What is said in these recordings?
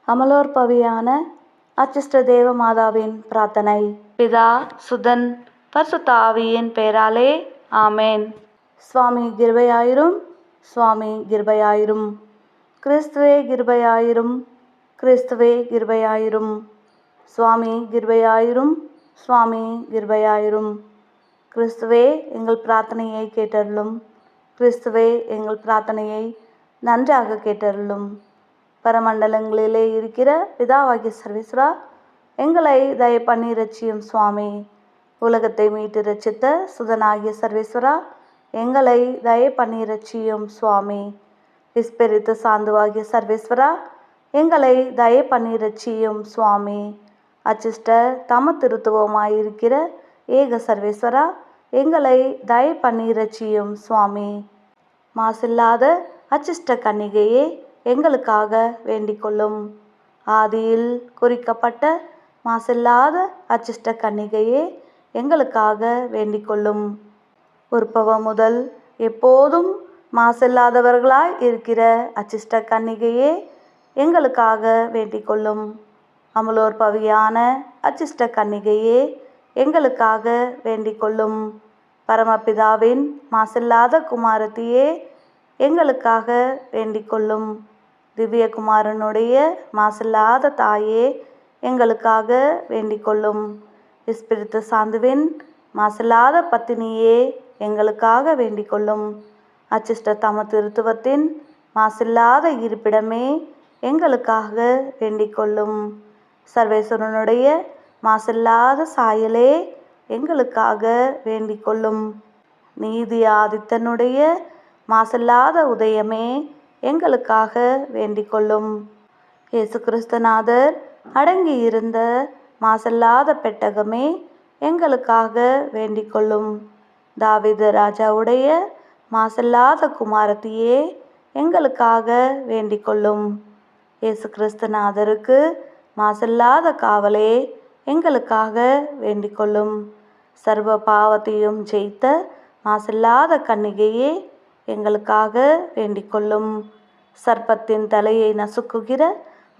அமலோற்பவியான அச்சிஷ்ட தேவ மாதாவின் பிரார்த்தனை. பிதா சுதன் பரிசுத்த ஆவியின் பெயராலே ஆமேன். சுவாமி கிருபையாயிரும், சுவாமி கிருபையாயிரும். கிறிஸ்துவே கிருபையாயிரும், கிறிஸ்துவே கிருபையாயிரும். சுவாமி கிருபையாயிரும், சுவாமி கிருபையாயிரும். கிறிஸ்துவே எங்கள் பிரார்த்தனையை கேட்டருளும். கிறிஸ்துவே எங்கள் பிரார்த்தனையை நன்றாக கேட்டருளும். பரமண்டலங்களிலே இருக்கிற பிதாவாகிய சர்வேஸ்வரா, எங்களை தயை பண்ணி ரட்சியும் சுவாமி. உலகத்தை மீட்டு ரட்சித்த சுதனாகிய சர்வேஸ்வரா, எங்களை தயை பண்ணி ரட்சியும் சுவாமி. இஸ்பிரித்து சாந்துவாகிய சர்வேஸ்வரா, எங்களை தயை பண்ணி ரட்சியும் சுவாமி. அச்சிஷ்ட தம திருத்துவமாயிருக்கிற ஏக சர்வேஸ்வரா, எங்களை தயை பண்ணி ரட்சியும் சுவாமி. மாசில்லாத அச்சிஷ்ட கன்னிகையே, எங்களுக்காக வேண்டிக் கொள்ளும். ஆதியில் குறிக்கப்பட்ட மாசில்லாத அச்சிஷ்ட கன்னிகையே, எங்களுக்காக வேண்டிக் கொள்ளும். உற்பவம் முதல் எப்போதும் மாசில்லாதவர்களாய் இருக்கிற அச்சிஷ்ட கன்னிகையே, எங்களுக்காக வேண்டிக் கொள்ளும். அமலோற்பவியான அச்சிஷ்ட கன்னிகையே, எங்களுக்காக வேண்டிக் கொள்ளும். பரமபிதாவின் மாசில்லாத குமாரத்தியே, எங்களுக்காக வேண்டிக் கொள்ளும். திவ்யகுமாரனுடைய மாசில்லாத தாயே, எங்களுக்காக வேண்டிக் கொள்ளும். இஸ்பிரித்து சாந்துவின் மாசில்லாத பத்தினியே, எங்களுக்காக வேண்டிக் கொள்ளும். அச்சிஷ்ட தம திருத்துவத்தின் மாசில்லாத இருப்பிடமே, எங்களுக்காக வேண்டிக் கொள்ளும். சர்வேஸ்வரனுடைய மாசில்லாத சாயலே, எங்களுக்காக வேண்டிக் கொள்ளும். நீதி ஆதித்தனுடைய மாசில்லாத உதயமே, எங்களுக்காக வேண்டிக் கொள்ளும். இயேசு கிறிஸ்துநாதர் அடங்கியிருந்த மாசில்லாத பெட்டகமே, எங்களுக்காக வேண்டிக் கொள்ளும். தாவீது ராஜாவுடைய மாசில்லாத குமாரத்தியே, எங்களுக்காக வேண்டிக் கொள்ளும். இயேசு கிறிஸ்துநாதருக்கு மாசில்லாத காவலே, எங்களுக்காக வேண்டிக் கொள்ளும். சர்வ பாவத்தையும் ஜெயித்த மாசில்லாத கன்னிகையே, எங்களுக்காக வேண்டிக் கொள்ளும். சர்ப்பத்தின் தலையை நசுக்குகிற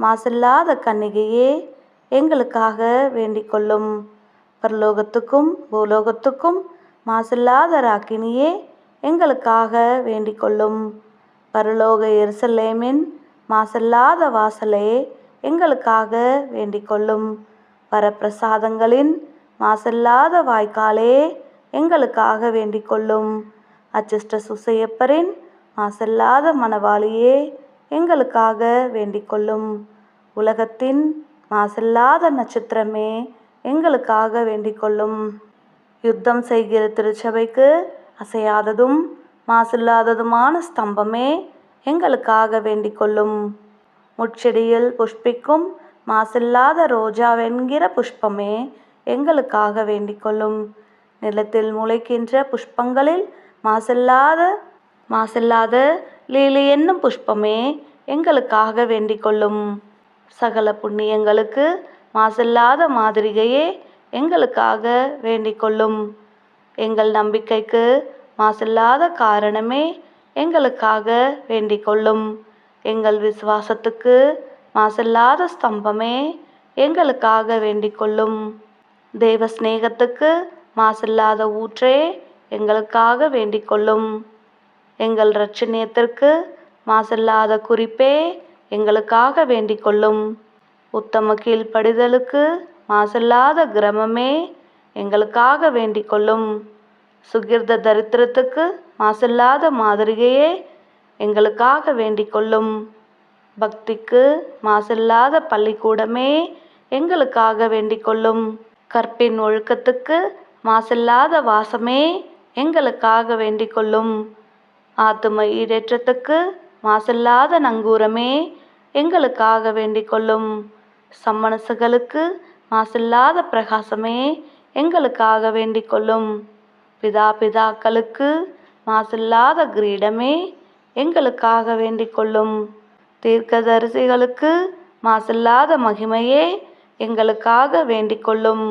மாசில்லாத கன்னிகையே, எங்களுக்காக வேண்டிக் கொள்ளும். பரலோகத்துக்கும் பூலோகத்துக்கும் மாசில்லாத ராக்கினியே, எங்களுக்காக வேண்டிக் கொள்ளும். பரலோக எருசலேமின் மாசில்லாத வாசலே, எங்களுக்காக வேண்டிக் கொள்ளும். வரப்பிரசாதங்களின் மாசில்லாத வாய்க்காலே, எங்களுக்காக வேண்டிக் கொள்ளும். அச்சிஷ்ட சூசையப்பரின் மாசில்லாத மணவாளியே, எங்களுக்காக வேண்டிக் கொள்ளும். உலகத்தின் மாசில்லாத நட்சத்திரமே, எங்களுக்காக வேண்டிக் கொள்ளும். யுத்தம் செய்கிற திருச்சபைக்கு அசையாததும் மாசில்லாததுமான ஸ்தம்பமே, எங்களுக்காக வேண்டிக் கொள்ளும். முட்செடியில் புஷ்பிக்கும் மாசில்லாத ரோஜாவென்கிற புஷ்பமே, எங்களுக்காக வேண்டிக் கொள்ளும். நிலத்தில் முளைக்கின்ற புஷ்பங்களில் மாசில்லாத லீலி என்னும் புஷ்பமே, எங்களுக்காக வேண்டிக் கொள்ளும். சகல புண்ணியங்களுக்கு மாசில்லாத மாதிரிகையே, எங்களுக்காக வேண்டிக் கொள்ளும். எங்கள் நம்பிக்கைக்கு மாசில்லாத காரணமே, எங்களுக்காக வேண்டிக் கொள்ளும். எங்கள் விசுவாசத்துக்கு மாசில்லாத ஸ்தம்பமே, எங்களுக்காக வேண்டிக் கொள்ளும். தேவ சிநேகத்துக்கு மாசில்லாத ஊற்றே, எங்களுக்காக வேண்டிக் கொள்ளும். எங்கள் இரட்சணியத்திற்கு மாசில்லாத குறிப்பே, எங்களுக்காக வேண்டிக் கொள்ளும். உத்தம கீழ்ப்படிதலுக்கு மாசில்லாத கிரமமே, எங்களுக்காக வேண்டிக் கொள்ளும். சுகிர்த தரித்திரத்துக்கு மாசில்லாத மாதிரிகையே, எங்களுக்காக வேண்டிக் கொள்ளும். பக்திக்கு மாசில்லாத பள்ளிக்கூடமே, எங்களுக்காக வேண்டிக் கொள்ளும். கற்பின் ஒழுக்கத்துக்கு மாசில்லாத வாசமே, எங்களுக்காக வேண்டிக் கொள்ளும். ஆத்தும ஈடேற்றத்துக்கு மாசில்லாத நங்கூரமே, எங்களுக்காக வேண்டிக் கொள்ளும். சம்மனசுகளுக்கு மாசில்லாத பிரகாசமே, எங்களுக்காக வேண்டிக் கொள்ளும். பிதாக்களுக்கு மாசில்லாத கிரீடமே, எங்களுக்காக வேண்டிக் கொள்ளும். தீர்க்கதரிசிகளுக்கு மாசில்லாத மகிமையே, எங்களுக்காக வேண்டிக் கொள்ளும்.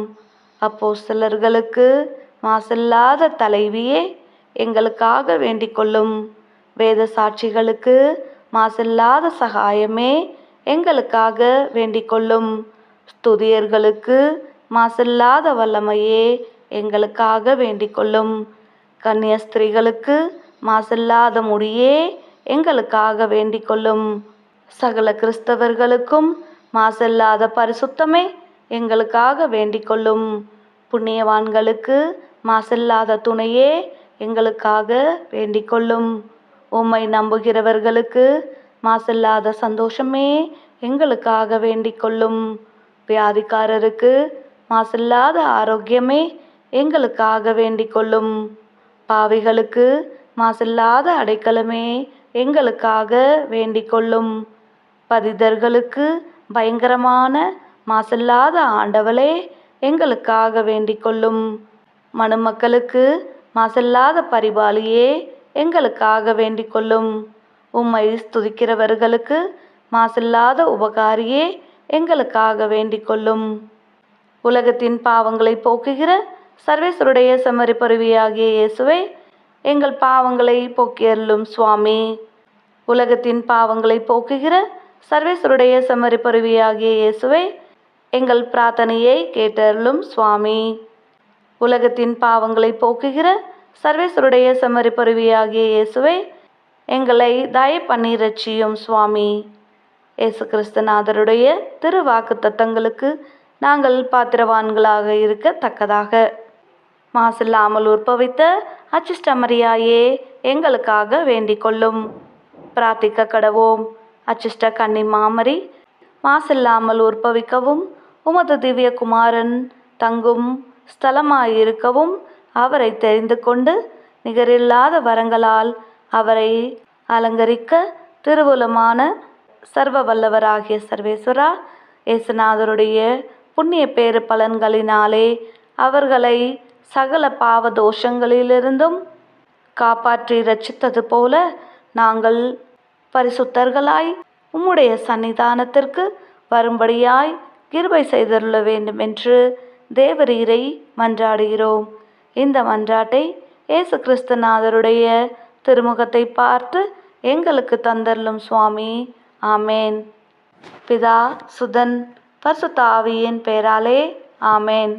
அப்போஸ்தலர்களுக்கு மாசில்லாத தலைவியே, எங்களுக்காக வேண்டிக் கொள்ளும். வேத சாட்சிகளுக்கு மாசில்லாத சகாயமே, எங்களுக்காக வேண்டிக் கொள்ளும். ஸ்துதியர்களுக்கு மாசில்லாத வல்லமையே எங்களுக்காக வேண்டிக் கொள்ளும். கன்னியஸ்திரிகளுக்கு மாசில்லாத முடியே எங்களுக்காக வேண்டிக் கொள்ளும். சகல கிறிஸ்தவர்களுக்கும் மாசில்லாத பரிசுத்தமே எங்களுக்காக வேண்டிக் கொள்ளும். புண்ணியவான்களுக்கு மாசில்லாத துணையே எங்களுக்காக வேண்டிக் கொள்ளும். உம்மை நம்புகிறவர்களுக்கு மாசில்லாத சந்தோஷமே எங்களுக்காக வேண்டிக் கொள்ளும். வியாதிக்காரருக்கு மாசில்லாத ஆரோக்கியமே எங்களுக்காக வேண்டிக் கொள்ளும். பாவிகளுக்கு மாசில்லாத அடைக்கலமே எங்களுக்காக வேண்டிக் கொள்ளும். பதிதர்களுக்கு பயங்கரமான மாசில்லாத ஆண்டவளே எங்களுக்காக வேண்டிக் கொள்ளும். மனுமக்களுக்கு மாசில்லாத பரிபாலியே எங்களுக்காக வேண்டிக் கொள்ளும். உம்மை ஸ்துதிக்கிறவர்களுக்கு மாசில்லாத உபகாரியே எங்களுக்காக வேண்டிக் கொள்ளும். உலகத்தின் பாவங்களை போக்குகிற சர்வேஸ்வருடைய செம்மறிப்பருவியாகிய இயேசுவே, எங்கள் பாவங்களை போக்கியருளும் சுவாமி. உலகத்தின் பாவங்களை போக்குகிற சர்வேஸ்வருடைய செம்மறிப்பருவியாகிய இயேசுவே, எங்கள் பிரார்த்தனையை கேட்டருளும் சுவாமி. உலகத்தின் பாவங்களை போக்குகிற சர்வேஸ்வருடைய செம்மறிப்பருவியாகிய இயேசுவே, எங்களை தயை பண்ணி ரட்சியும் சுவாமி. இயேசு கிறிஸ்துநாதருடைய திரு வாக்குத்தத்தங்களுக்கு நாங்கள் பாத்திரவான்களாக இருக்கத்தக்கதாக மாசில்லாமல் உற்பவித்த அச்சிஷ்ட மரியாயே எங்களுக்காக வேண்டிக் கொள்ளும். பிரார்த்திக்க கடவோம். அச்சிஷ்ட கன்னி மாமரி மாசில்லாமல் உற்பவிக்கவும், உமது திவ்ய குமாரன் தங்கும் ஸ்தலமாயிருக்கவும் அவரை தெரிந்து கொண்டு நிகரில்லாத வரங்களால் அவரை அலங்கரிக்க திருவுலமான சர்வ வல்லவராகிய சர்வேஸ்வரா, இயேசுநாதருடைய புண்ணிய பேறு பலன்களினாலே அவர்களை சகல பாவ தோஷங்களிலிருந்தும் காப்பாற்றி இரட்சித்தது போல நாங்கள் பரிசுத்தர்களாய் உம்முடைய சன்னிதானத்திற்கு வரும்படியாய் கிருபை செய்தருள வேண்டும் என்று தேவரீரை மன்றாடுகிறோம். இந்த மன்றாட்டை இயேசு கிறிஸ்துநாதருடைய திருமுகத்தை பார்த்து எங்களுக்கு தந்தருளும் சுவாமி. ஆமேன். பிதா, சுதன், பரிசுத்த ஆவியின் பெயராலே ஆமேன்.